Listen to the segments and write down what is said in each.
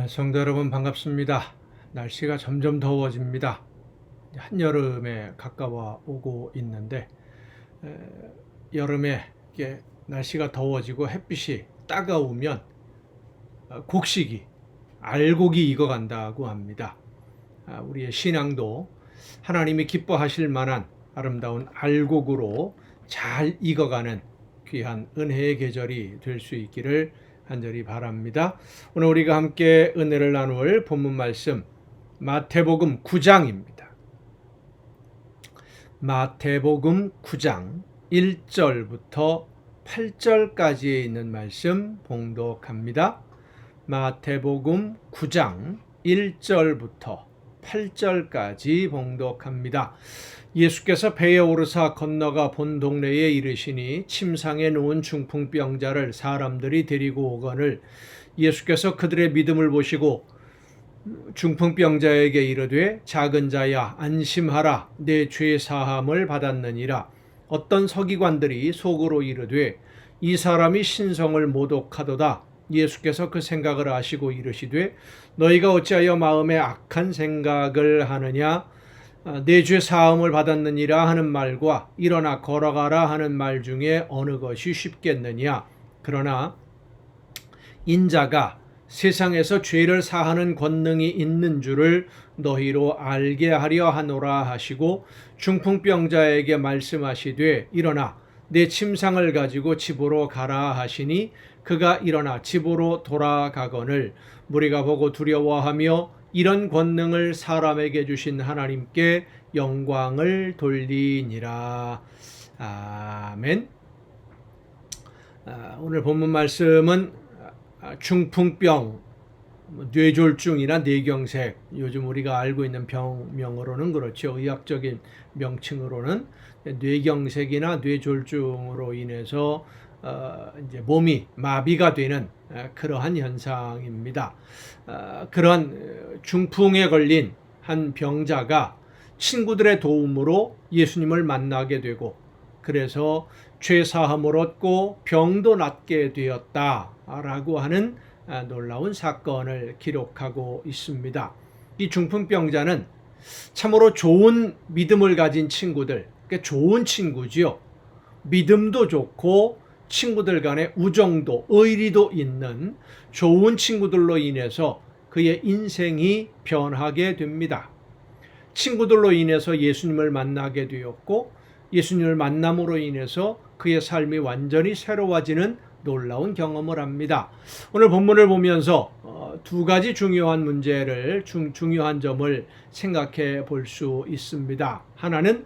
성도 여러분 반갑습니다. 날씨가 점점 더워집니다. 한여름에 가까워 오고 있는데 여름에 이게 날씨가 더워지고 햇빛이 따가우면 곡식이 알곡이 익어간다고 합니다. 우리의 신앙도 하나님이 기뻐하실 만한 아름다운 알곡으로 잘 익어가는 귀한 은혜의 계절이 될 수 있기를 간절히 바랍니다. 오늘 우리가 함께 은혜를 나눌 본문 말씀 마태복음 9장입니다. 마태복음 9장 1절부터 8절까지에 있는 말씀 봉독합니다. 마태복음 9장 1절부터 8절까지 봉독합니다. 예수께서 배에 오르사 건너가 본 동네에 이르시니 침상에 누운 중풍병자를 사람들이 데리고 오거늘 예수께서 그들의 믿음을 보시고 중풍병자에게 이르되 작은 자야 안심하라 내 죄 사함을 받았느니라. 어떤 서기관들이 속으로 이르되 이 사람이 신성을 모독하도다. 예수께서 그 생각을 아시고 이르시되 너희가 어찌하여 마음에 악한 생각을 하느냐. 내 죄 사함을 받았느니라 하는 말과 일어나 걸어가라 하는 말 중에 어느 것이 쉽겠느냐. 그러나 인자가 세상에서 죄를 사하는 권능이 있는 줄을 너희로 알게 하려 하노라 하시고 중풍병자에게 말씀하시되 일어나 내 침상을 가지고 집으로 가라 하시니 그가 일어나 집으로 돌아가거늘 무리가 보고 두려워하며 이런 권능을 사람에게 주신 하나님께 영광을 돌리니라. 아멘. 오늘 본문 말씀은 중풍병, 뇌졸중이나 뇌경색, 요즘 우리가 알고 있는 병명으로는 그렇죠. 의학적인 명칭으로는 뇌경색이나 뇌졸중으로 인해서 이제 몸이 마비가 되는 그러한 현상입니다. 그런 중풍에 걸린 한 병자가 친구들의 도움으로 예수님을 만나게 되고 그래서 죄 사함을 얻고 병도 낫게 되었다라고 하는 놀라운 사건을 기록하고 있습니다. 이 중풍병자는 참으로 좋은 믿음을 가진 친구들, 그러니까 좋은 친구지요. 믿음도 좋고 친구들 간의 우정도 의리도 있는 좋은 친구들로 인해서 그의 인생이 변하게 됩니다. 친구들로 인해서 예수님을 만나게 되었고 예수님을 만남으로 인해서 그의 삶이 완전히 새로워지는 놀라운 경험을 합니다. 오늘 본문을 보면서 두 가지 중요한 문제를 중요한 점을 생각해 볼 수 있습니다. 하나는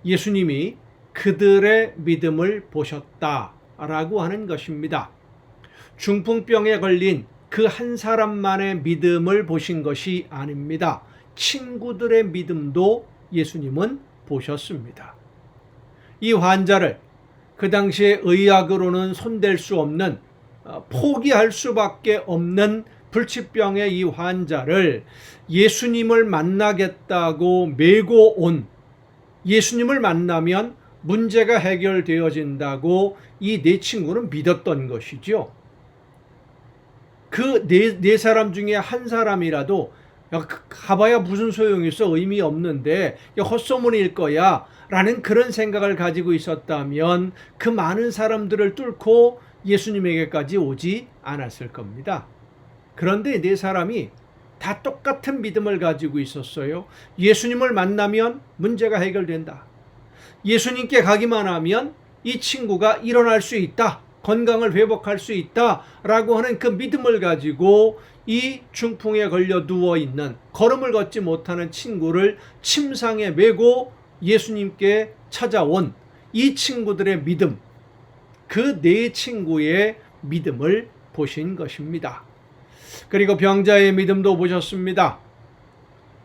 예수님이 그들의 믿음을 보셨다라고 하는 것입니다. 중풍병에 걸린 그 한 사람만의 믿음을 보신 것이 아닙니다. 친구들의 믿음도 예수님은 보셨습니다. 이 환자를 그 당시에 의학으로는 손댈 수 없는 포기할 수밖에 없는 불치병의 이 환자를 예수님을 만나겠다고 메고 온 예수님을 만나면 문제가 해결되어진다고 이 네 친구는 믿었던 것이죠. 그 네 사람 중에 한 사람이라도 가봐야 무슨 소용이 있어 의미 없는데 헛소문일 거야 라는 그런 생각을 가지고 있었다면 그 많은 사람들을 뚫고 예수님에게까지 오지 않았을 겁니다. 그런데 네 사람이 다 똑같은 믿음을 가지고 있었어요. 예수님을 만나면 문제가 해결된다. 예수님께 가기만 하면 이 친구가 일어날 수 있다. 건강을 회복할 수 있다라고 하는 그 믿음을 가지고 이 중풍에 걸려 누워있는 걸음을 걷지 못하는 친구를 침상에 메고 예수님께 찾아온 이 친구들의 믿음, 그 네 친구의 믿음을 보신 것입니다. 그리고 병자의 믿음도 보셨습니다.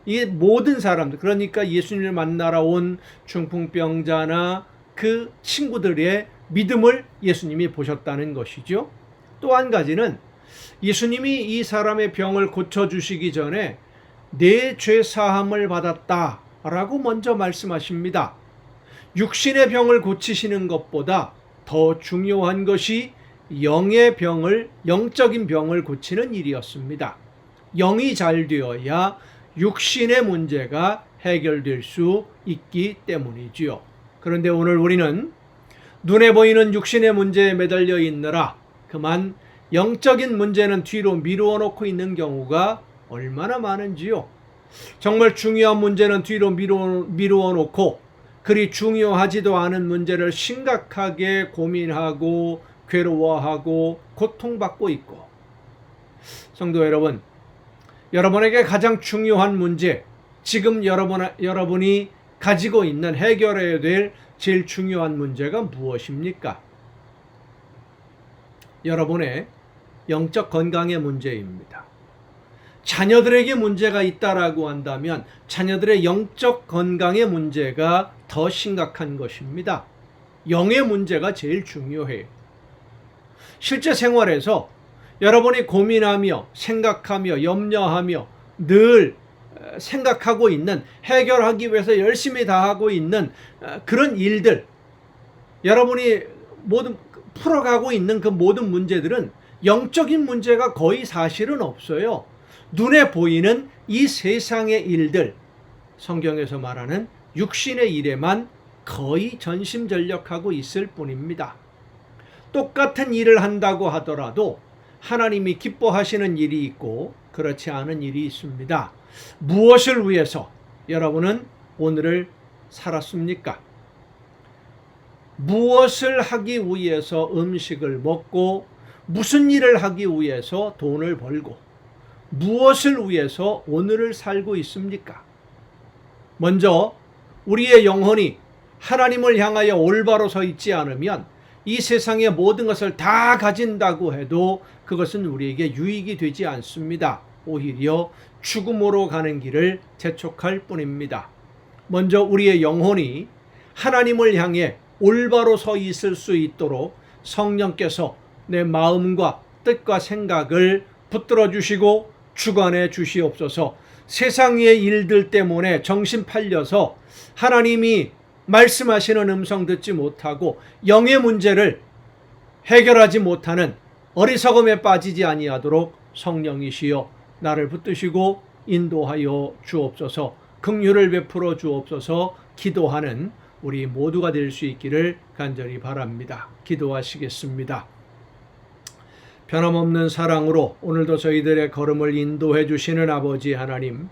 이 모든 사람들, 그러니까 예수님을 만나러 온 중풍병자나 그 친구들의 믿음을 예수님이 보셨다는 것이죠. 또 한 가지는 예수님이 이 사람의 병을 고쳐주시기 전에 내 죄 사함을 받았다라고 먼저 말씀하십니다. 육신의 병을 고치시는 것보다 더 중요한 것이 영적인 병을 고치는 일이었습니다. 영이 잘 되어야 육신의 문제가 해결될 수 있기 때문이지요. 그런데 오늘 우리는 눈에 보이는 육신의 문제에 매달려 있느라 그만 영적인 문제는 뒤로 미루어 놓고 있는 경우가 얼마나 많은지요. 정말 중요한 문제는 뒤로 미루어 놓고 그리 중요하지도 않은 문제를 심각하게 고민하고 괴로워하고 고통받고 있고, 성도 여러분, 여러분에게 가장 중요한 문제, 지금 여러분이 가지고 있는 해결해야 될 제일 중요한 문제가 무엇입니까? 여러분의 영적 건강의 문제입니다. 자녀들에게 문제가 있다라고 한다면 자녀들의 영적 건강의 문제가 더 심각한 것입니다. 영의 문제가 제일 중요해요. 실제 생활에서 여러분이 고민하며 생각하며 염려하며 늘 생각하고 있는, 해결하기 위해서 열심히 다하고 있는 그런 일들, 여러분이 모든 풀어가고 있는 그 모든 문제들은 영적인 문제가 거의 사실은 없어요. 눈에 보이는 이 세상의 일들, 성경에서 말하는 육신의 일에만 거의 전심전력하고 있을 뿐입니다. 똑같은 일을 한다고 하더라도 하나님이 기뻐하시는 일이 있고 그렇지 않은 일이 있습니다. 무엇을 위해서 여러분은 오늘을 살았습니까? 무엇을 하기 위해서 음식을 먹고, 무슨 일을 하기 위해서 돈을 벌고, 무엇을 위해서 오늘을 살고 있습니까? 먼저 우리의 영혼이 하나님을 향하여 올바로 서 있지 않으면 이 세상의 모든 것을 다 가진다고 해도 그것은 우리에게 유익이 되지 않습니다. 오히려 죽음으로 가는 길을 재촉할 뿐입니다. 먼저 우리의 영혼이 하나님을 향해 올바로 서 있을 수 있도록 성령께서 내 마음과 뜻과 생각을 붙들어 주시고 주관해 주시옵소서. 세상의 일들 때문에 정신 팔려서 하나님이 말씀하시는 음성 듣지 못하고 영의 문제를 해결하지 못하는 어리석음에 빠지지 아니하도록 성령이시여 나를 붙드시고 인도하여 주옵소서. 긍휼을 베풀어 주옵소서. 기도하는 우리 모두가 될 수 있기를 간절히 바랍니다. 기도하시겠습니다. 변함없는 사랑으로 오늘도 저희들의 걸음을 인도해 주시는 아버지 하나님,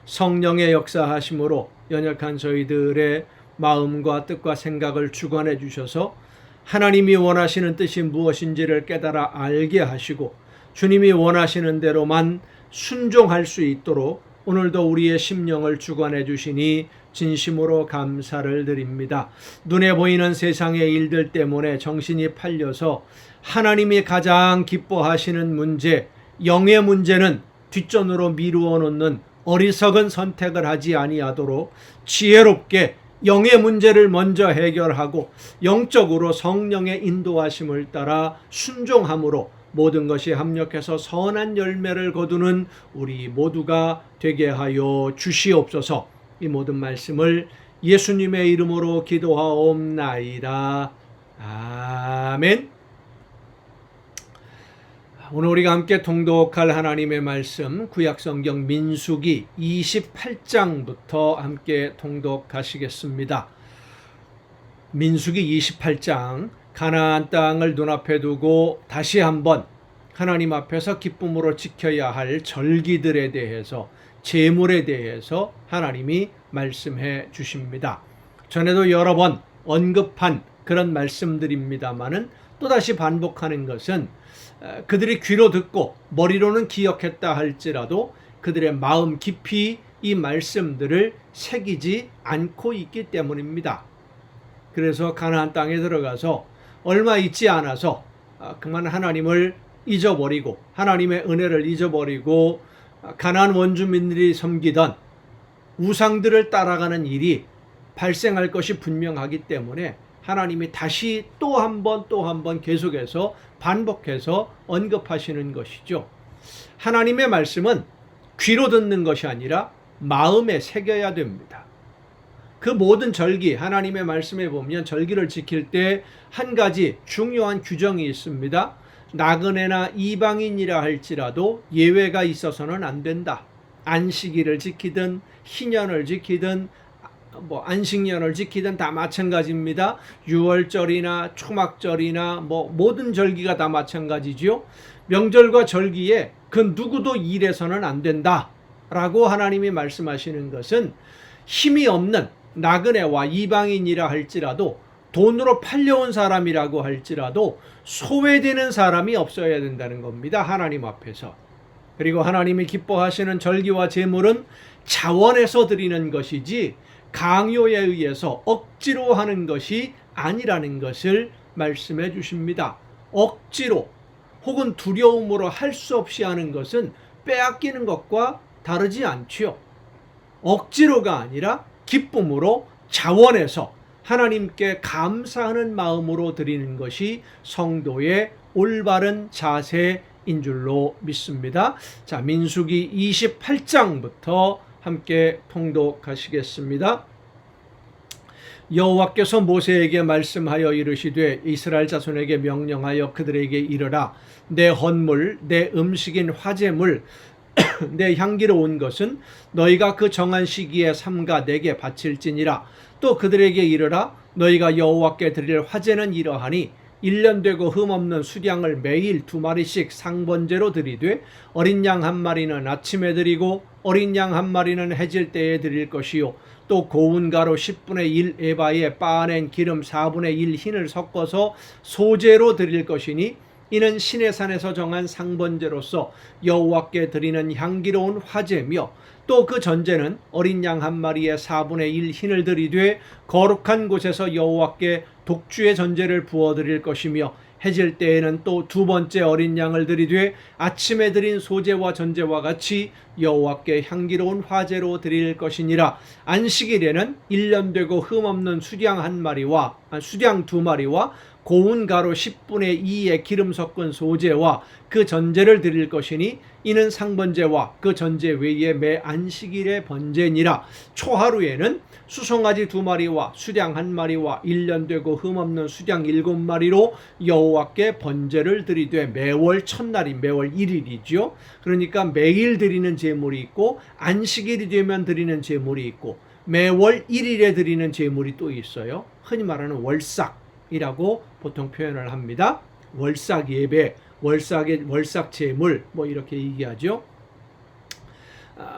성령의 역사하심으로 연약한 저희들의 마음과 뜻과 생각을 주관해 주셔서 하나님이 원하시는 뜻이 무엇인지를 깨달아 알게 하시고 주님이 원하시는 대로만 순종할 수 있도록 오늘도 우리의 심령을 주관해 주시니 진심으로 감사를 드립니다. 눈에 보이는 세상의 일들 때문에 정신이 팔려서 하나님이 가장 기뻐하시는 문제, 영의 문제는 뒷전으로 미루어 놓는 어리석은 선택을 하지 아니하도록 지혜롭게 영의 문제를 먼저 해결하고 영적으로 성령의 인도하심을 따라 순종함으로 모든 것이 합력해서 선한 열매를 거두는 우리 모두가 되게 하여 주시옵소서. 이 모든 말씀을 예수님의 이름으로 기도하옵나이다. 아멘. 오늘 우리가 함께 통독할 하나님의 말씀, 구약성경 민수기 28장부터 함께 통독하시겠습니다. 민수기 28장, 가나안 땅을 눈앞에 두고 다시 한번 하나님 앞에서 기쁨으로 지켜야 할 절기들에 대해서, 제물에 대해서 하나님이 말씀해 주십니다. 전에도 여러 번 언급한 그런 말씀들입니다마는 또다시 반복하는 것은 그들이 귀로 듣고 머리로는 기억했다 할지라도 그들의 마음 깊이 이 말씀들을 새기지 않고 있기 때문입니다. 그래서 가나안 땅에 들어가서 얼마 있지 않아서 그만 하나님을 잊어버리고 하나님의 은혜를 잊어버리고 가나안 원주민들이 섬기던 우상들을 따라가는 일이 발생할 것이 분명하기 때문에 하나님이 다시 또 한 번 계속해서 반복해서 언급하시는 것이죠. 하나님의 말씀은 귀로 듣는 것이 아니라 마음에 새겨야 됩니다. 그 모든 절기, 하나님의 말씀에 보면 절기를 지킬 때 한 가지 중요한 규정이 있습니다. 나그네나 이방인이라 할지라도 예외가 있어서는 안 된다. 안식일을 지키든 희년을 지키든 안식년을 지키든 다 마찬가지입니다. 유월절이나 초막절이나 모든 절기가 다 마찬가지죠. 명절과 절기에 그 누구도 일해서는 안 된다 라고 하나님이 말씀하시는 것은 힘이 없는 나그네와 이방인이라 할지라도 돈으로 팔려온 사람이라고 할지라도 소외되는 사람이 없어야 된다는 겁니다. 하나님 앞에서. 그리고 하나님이 기뻐하시는 절기와 제물은 자원해서 드리는 것이지 강요에 의해서 억지로 하는 것이 아니라는 것을 말씀해 주십니다. 억지로 혹은 두려움으로 할 수 없이 하는 것은 빼앗기는 것과 다르지 않지요. 억지로가 아니라 기쁨으로 자원해서 하나님께 감사하는 마음으로 드리는 것이 성도의 올바른 자세인 줄로 믿습니다. 자, 민수기 28장부터 함께 통독하시겠습니다. 여호와께서 모세에게 말씀하여 이르시되 이스라엘 자손에게 명령하여 그들에게 이르라. 내 헌물, 내 음식인 화제물, 내 향기로운 것은 너희가 그 정한 시기에 삼가 내게 바칠지니라. 또 그들에게 이르라. 너희가 여호와께 드릴 화제는 이러하니 1년 되고 흠없는 수량을 매일 2마리씩 상번제로 드리되 어린 양 1마리는 아침에 드리고 어린 양 1마리는 해질 때에 드릴 것이요 또 고운 가루 10분의 1 에바에 빻아낸 기름 4분의 1 흰을 섞어서 소제로 드릴 것이니 이는 시내 산에서 정한 상번제로서 여호와께 드리는 향기로운 화제며 또 그 전제는 어린 양 1마리에 4분의 1 흰을 드리되 거룩한 곳에서 여호와께 독주의 전제를 부어 드릴 것이며 해질 때에는 또 2번째 어린 양을 드리되 아침에 드린 소제와 전제와 같이 여호와께 향기로운 화제로 드릴 것이니라. 안식일에는 1년 되고 흠없는 수량 2마리와 고운 가루 10분의 2의 기름 섞은 소제와 그 전제를 드릴 것이니 이는 상번제와 그 전제 외에 매 안식일의 번제니라. 초하루에는 수송아지 2마리와 수량 1마리와 1년 되고 흠없는 수량 7마리로 여호와께 번제를 드리되 매월 첫날이 매월 1일이죠. 그러니까 매일 드리는 제물이 있고 안식일이 되면 드리는 제물이 있고 매월 1일에 드리는 제물이 또 있어요. 흔히 말하는 월삭이라고 보통 표현을 합니다. 월삭 예배, 월삭 제물 이렇게 얘기하죠.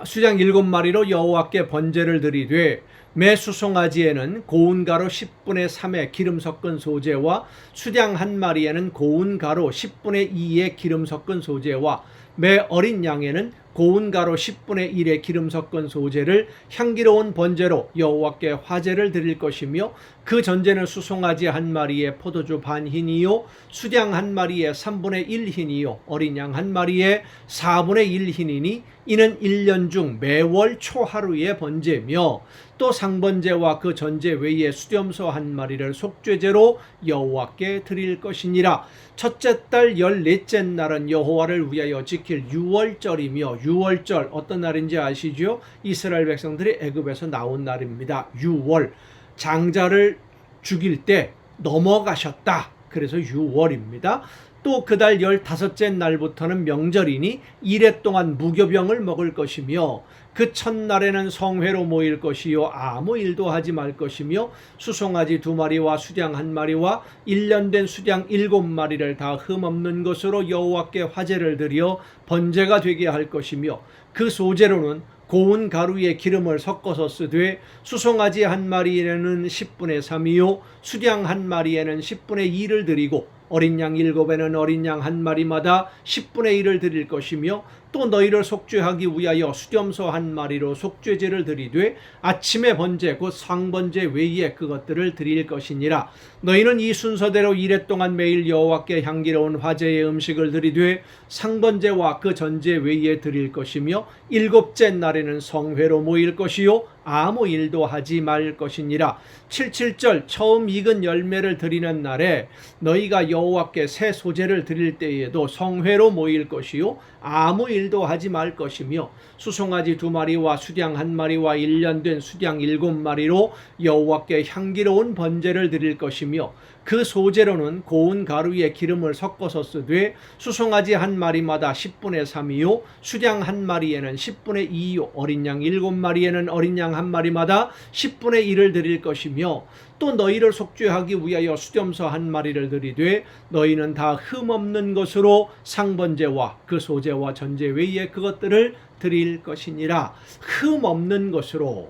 수량 7마리로 여호와께 번제를 드리되 매 수송아지에는 고운 가루 10분의 3의 기름 섞은 소제와 수량 1마리에는 고운 가루 10분의 2의 기름 섞은 소제와 매 어린 양에는 고운 가루 10분의 1의 기름 섞은 소제를 향기로운 번제로 여호와께 화제를 드릴 것이며 그 전제는 수송아지 1마리에 포도주 반 흰이요 수량 1마리에 3분의 1 흰이요 어린 양 1마리에 4분의 1 흰이니 이는 1년 중 매월 초하루의 번제며 또 상번제와 그 전제 외에 수렴소 1마리를 속죄제로 여호와께 드릴 것이니라. 첫째 달 14째 날은 여호와를 위하여 지킬 유월절이며 유월절 어떤 날인지 아시죠? 이스라엘 백성들이 애굽에서 나온 날입니다. 유월 장자를 죽일 때 넘어가셨다. 그래서 유월입니다. 또 그달 15째 날부터는 명절이니 이래 동안 무교병을 먹을 것이며 그 첫날에는 성회로 모일 것이요 아무 일도 하지 말 것이며 수송아지 2마리와 수량 1마리와 1년 된 수량 7마리를 다 흠없는 것으로 여호와께 화제를 드려 번제가 되게 할 것이며 그 소제로는 고운 가루에 기름을 섞어서 쓰되 수송아지 1마리에는 10분의 3이요 수량 1마리에는 10분의 2를 드리고 어린 양 7에는 어린 양 1마리마다 10분의 1을 드릴 것이며 또 너희를 속죄하기 위하여 수렴소 1마리로 속죄제를 드리되 아침의 번제 곧 상번제 외에 그것들을 드릴 것이니라. 너희는 이 순서대로 이래 동안 매일 여호와께 향기로운 화제의 음식을 드리되 상번제와 그 전제 외에 드릴 것이며 7째 날에는 성회로 모일 것이요 아무 일도 하지 말 것이니라. 77절 처음 익은 열매를 드리는 날에 너희가 여호와께 새 소제를 드릴 때에도 성회로 모일 것이요 아무 일도 하지 말 것이며 수송아지 2마리와 수량 1마리와 1년 된 수량 7마리로 여호와께 향기로운 번제를 드릴 것이며 그 소재로는 고운 가루에 기름을 섞어서 쓰되 수송아지 한 마리마다 10분의 3이요 수량 한 마리에는 10분의 2요 어린 양 7마리에는 어린 양 한 마리마다 10분의 1을 드릴 것이며 또 너희를 속죄하기 위하여 수렴서 한 마리를 드리되 너희는 다 흠없는 것으로 상번제와 그 소제와 전제 외에 그것들을 드릴 것이니라. 흠없는 것으로,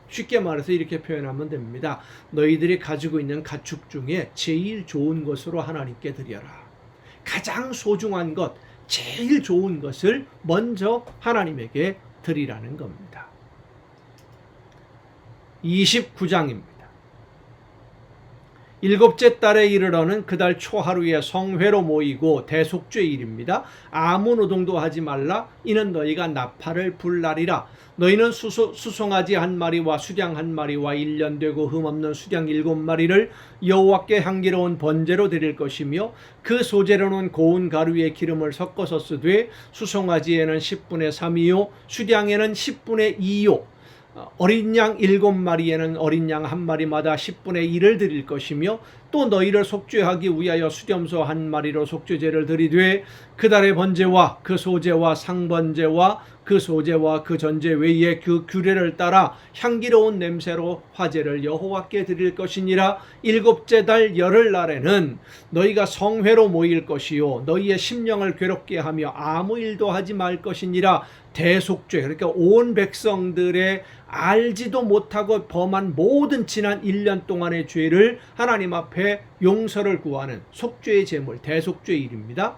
쉽게 말해서 이렇게 표현하면 됩니다. 너희들이 가지고 있는 가축 중에 제일 좋은 것으로 하나님께 드려라. 가장 소중한 것, 제일 좋은 것을 먼저 하나님에게 드리라는 겁니다. 29장입니다. 일곱째 달에 이르러는 그달 초하루에 성회로 모이고 대속죄일입니다. 아무 노동도 하지 말라. 이는 너희가 나팔을 불 날이라. 너희는 수송아지 한 마리와 수량 한 마리와 1년 되고 흠없는 수량 7마리를 여호와께 향기로운 번제로 드릴 것이며 그 소재로는 고운 가루에 기름을 섞어서 쓰되 수송아지에는 10분의 3이요 수량에는 10분의 2요 어린 양 7마리에는 어린 양 한 마리마다 10분의 1을 드릴 것이며 또 너희를 속죄하기 위하여 수렴소 한 마리로 속죄제를 드리되 그달의 번제와 그 소제와 상번제와 그 소제와 그 전제 외에 그 규례를 따라 향기로운 냄새로 화제를 여호와께 드릴 것이니라. 일곱째 달 열흘날에는 너희가 성회로 모일 것이요 너희의 심령을 괴롭게 하며 아무 일도 하지 말 것이니라. 대속죄, 그러니까 온 백성들의 알지도 못하고 범한 모든 지난 1년 동안의 죄를 하나님 앞에 용서를 구하는 속죄의 제물, 대속죄일입니다.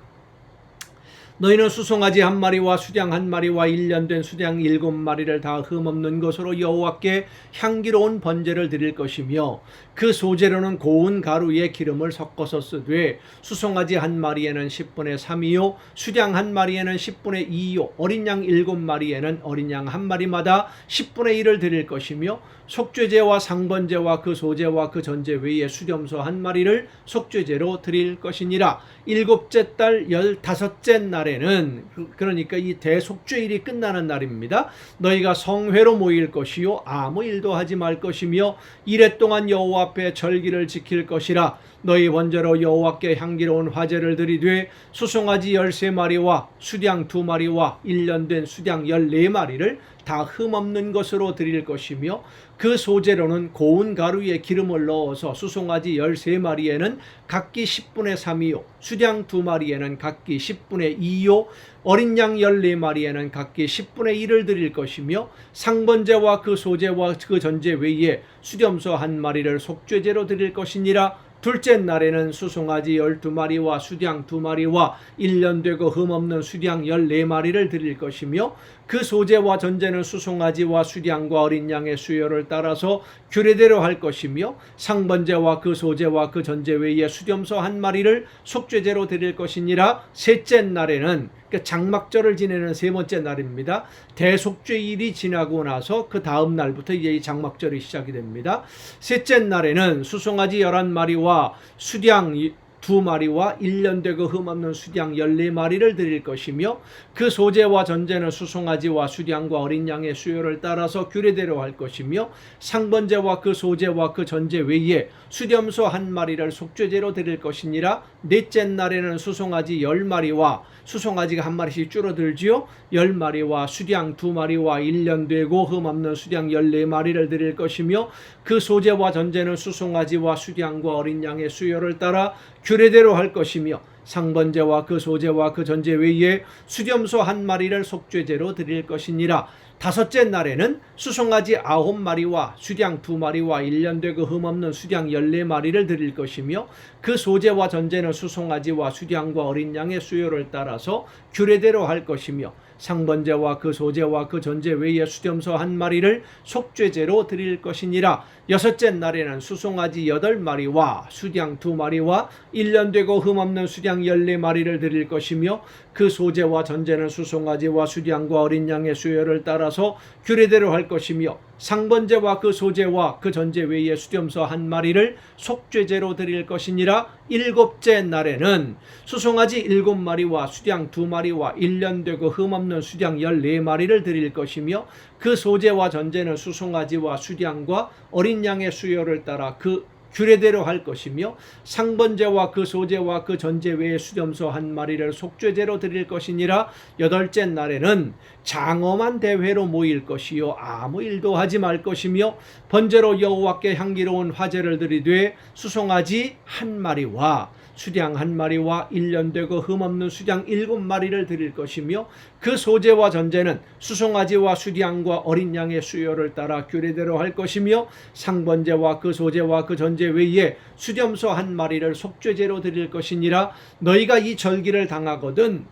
너희는 수송아지 한 마리와 수량 한 마리와 1년 된 수량 7마리를 다 흠없는 것으로 여호와께 향기로운 번제를 드릴 것이며 그 소재로는 고운 가루에 기름을 섞어서 쓰되 수송아지 한 마리에는 10분의 3이요 수량 한 마리에는 10분의 2요 어린 양 7마리에는 어린 양 한 마리마다 10분의 1을 드릴 것이며 속죄제와 상번제와 그 소제와 그 전제 외에 수렴소 한 마리를 속죄제로 드릴 것이니라. 일곱째 달 15째 날에는, 그러니까 이 대속죄일이 끝나는 날입니다. 너희가 성회로 모일 것이요 아무 일도 하지 말 것이며 이래 동안 여호와 앞에 절기를 지킬 것이라. 너희 번제로 여호와께 향기로운 화제를 드리되 수송아지 13마리와 수량 2마리와 1년 된 수량 14마리를 다 흠없는 것으로 드릴 것이며 그 소재로는 고운 가루에 기름을 넣어서 수송아지 13마리에는 각기 10분의 3이요 수량 2마리에는 각기 10분의 2요 어린 양 14마리에는 각기 10분의 1을 드릴 것이며 상번제와 그 소제와 그 전제 외에 수렴소 한 마리를 속죄제로 드릴 것이니라. 둘째 날에는 수송아지 12마리와 수량 2마리와 1년 되고 흠없는 수량 14마리를 드릴 것이며 그 소제와 전제는 수송아지와 수량과 어린 양의 수요를 따라서 규례대로 할 것이며 상번제와 그 소제와 그 전제 외에 수렴소 한 마리를 속죄제로 드릴 것이니라. 셋째 날에는, 그러니까 장막절을 지내는 세 번째 날입니다. 대속죄일이 지나고 나서 그 다음 날부터 이제 이 장막절이 시작이 됩니다. 셋째 날에는 수송아지 11마리와 수량 2마리와 1년 되고 흠없는 수량 14마리를 드릴 것이며 그 소제와 전제는 수송아지와 수량과 어린 양의 수요를 따라서 규례대로 할 것이며 상번제와 그 소제와 그 전제 외에 수렴소 한 마리를 속죄제로 드릴 것이니라. 넷째 날에는 수송아지 10마리와 수송아지가 한 마리씩 줄어들지요. 10마리와 수량 2마리와 1년 되고 흠없는 수량 14마리를 드릴 것이며 그 소제와 전제는 수송아지와 수량과 어린 양의 수요를 따라 규례대로 할 것이며 상번제와 그 소제와 그 전제 외에 수렴소 한 마리를 속죄제로 드릴 것이니라. 다섯째 날에는 수송아지 9마리와 수량 2마리와 1년 되고 흠없는 수량 14마리를 드릴 것이며 그 소제와 전제는 수송아지와 수량과 어린 양의 수요를 따라서 규례대로 할 것이며 상번제와 그 소제와 그 전제 외에 수렴소 한 마리를 속죄제로 드릴 것이니라. 여섯째 날에는 수송아지 8마리와 수량 2마리와 1년 되고 흠없는 수량 14마리를 드릴 것이며 그 소제와 전제는 수송아지와 수량과 어린 양의 수요를 따라서 규례대로 할 것이며 상번제와 그 소제와 그 전제 외에 수렴소 한 마리를 속죄제로 드릴 것이니라. 일곱째 날에는 수송아지 7마리와 수량 2마리와 1년 되고 흠없는 수량 14마리를 드릴 것이며 그 소제와 전제는 수송아지와 수량과 어린 양의 수요를 따라 그 규례대로 할 것이며 상번제와 그 소제와 그 전제 외에 수렴소 한 마리를 속죄제로 드릴 것이니라. 여덟째 날에는 장엄한 대회로 모일 것이요 아무 일도 하지 말 것이며 번제로 여호와께 향기로운 화제를 드리되 수송아지 한 마리와 수량 한 마리와 1년 되고 흠없는 수량 7마리를 드릴 것이며 그 소제와 전제는 수송아지와 수량과 어린 양의 수요를 따라 규례대로 할 것이며 상번제와 그 소제와 그 전제 외에 수렴소 한 마리를 속죄제로 드릴 것이니라. 너희가 이 절기를 당하거든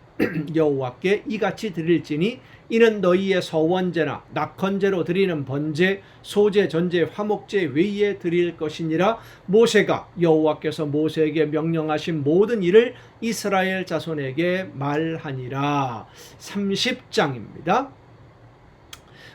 여호와께 이같이 드릴지니 이는 너희의 서원제나 낙헌제로 드리는 번제, 소제, 전제, 화목제 외에 드릴 것이니라. 모세가 여호와께서 모세에게 명령하신 모든 일을 이스라엘 자손에게 말하니라. 30장입니다.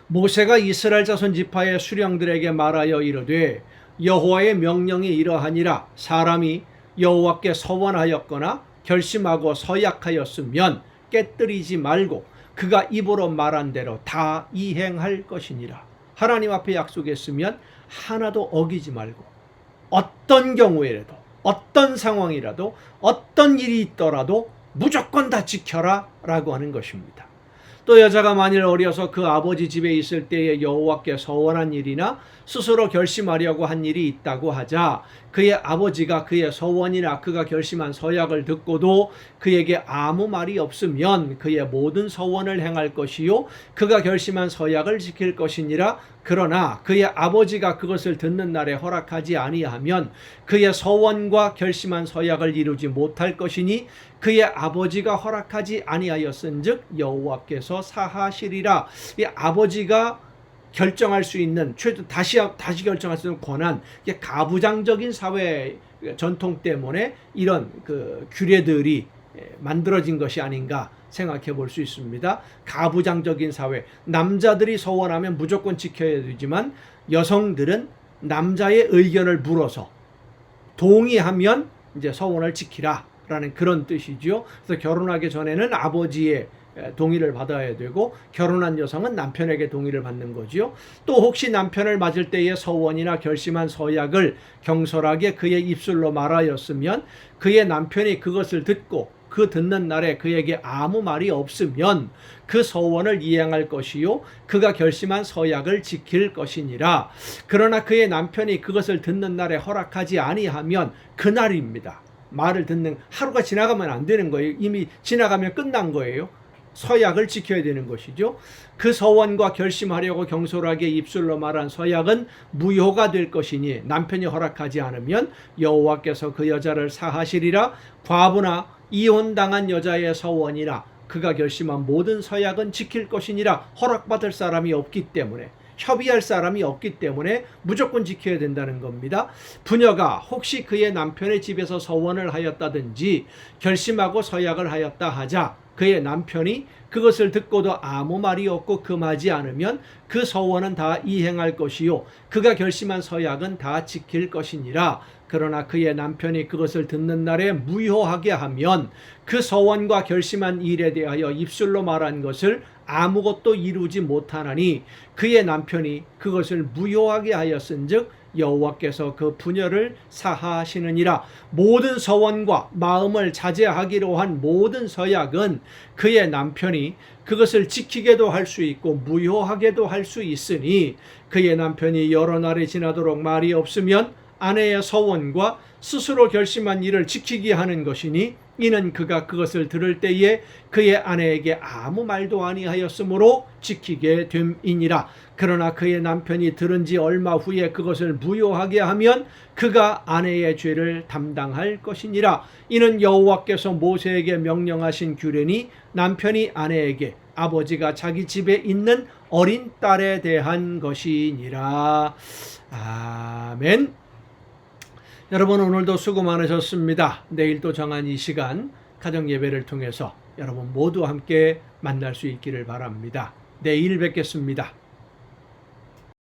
모세가 이스라엘 자손 지파의 수령들에게 말하여 이르되 여호와의 명령이 이러하니라. 사람이 여호와께 서원하였거나 결심하고 서약하였으면 깨뜨리지 말고 그가 입으로 말한 대로 다 이행할 것이니라. 하나님 앞에 약속했으면 하나도 어기지 말고 어떤 경우에라도 어떤 상황이라도 어떤 일이 있더라도 무조건 다 지켜라 라고 하는 것입니다. 또 여자가 만일 어려서 그 아버지 집에 있을 때에 여호와께 서원한 일이나 스스로 결심하려고 한 일이 있다고 하자 그의 아버지가 그의 서원이나 그가 결심한 서약을 듣고도 그에게 아무 말이 없으면 그의 모든 서원을 행할 것이요 그가 결심한 서약을 지킬 것이니라. 그러나 그의 아버지가 그것을 듣는 날에 허락하지 아니하면 그의 서원과 결심한 서약을 이루지 못할 것이니 그의 아버지가 허락하지 아니하였은즉 여호와께서 사하시리라. 이 아버지가 결정할 수 있는 다시 결정할 수 있는 권한, 이게 가부장적인 사회 전통 때문에 이런 그 규례들이 만들어진 것이 아닌가 생각해 볼 수 있습니다. 가부장적인 사회, 남자들이 서원하면 무조건 지켜야 되지만 여성들은 남자의 의견을 물어서 동의하면 이제 서원을 지키라라는 그런 뜻이죠. 그래서 결혼하기 전에는 아버지의 동의를 받아야 되고 결혼한 여성은 남편에게 동의를 받는 거지요. 또 혹시 남편을 맞을 때의 서원이나 결심한 서약을 경솔하게 그의 입술로 말하였으면 그의 남편이 그것을 듣고 그 듣는 날에 그에게 아무 말이 없으면 그 서원을 이행할 것이요 그가 결심한 서약을 지킬 것이니라. 그러나 그의 남편이 그것을 듣는 날에 허락하지 아니하면 그날입니다. 말을 듣는 하루가 지나가면 안 되는 거예요. 이미 지나가면 끝난 거예요. 서약을 지켜야 되는 것이죠. 그 서원과 결심하려고 경솔하게 입술로 말한 서약은 무효가 될 것이니 남편이 허락하지 않으면 여호와께서 그 여자를 사하시리라. 과부나 이혼당한 여자의 서원이나 그가 결심한 모든 서약은 지킬 것이니라. 허락받을 사람이 없기 때문에, 협의할 사람이 없기 때문에 무조건 지켜야 된다는 겁니다. 부녀가 혹시 그의 남편의 집에서 서원을 하였다든지 결심하고 서약을 하였다 하자 그의 남편이 그것을 듣고도 아무 말이 없고 금하지 않으면 그 서원은 다 이행할 것이요 그가 결심한 서약은 다 지킬 것이니라. 그러나 그의 남편이 그것을 듣는 날에 무효하게 하면 그 서원과 결심한 일에 대하여 입술로 말한 것을 아무것도 이루지 못하나니 그의 남편이 그것을 무효하게 하였은즉 여호와께서 그 부녀를 사하시느니라. 모든 서원과 마음을 자제하기로 한 모든 서약은 그의 남편이 그것을 지키게도 할 수 있고 무효하게도 할 수 있으니 그의 남편이 여러 날이 지나도록 말이 없으면 아내의 서원과 스스로 결심한 일을 지키게 하는 것이니 이는 그가 그것을 들을 때에 그의 아내에게 아무 말도 아니하였으므로 지키게 됨이니라. 그러나 그의 남편이 들은 지 얼마 후에 그것을 무효하게 하면 그가 아내의 죄를 담당할 것이니라. 이는 여호와께서 모세에게 명령하신 규례니 남편이 아내에게 아버지가 자기 집에 있는 어린 딸에 대한 것이니라. 아멘. 여러분 오늘도 수고 많으셨습니다. 내일도 정한 이 시간 가정 예배를 통해서 여러분 모두 함께 만날 수 있기를 바랍니다. 내일 뵙겠습니다.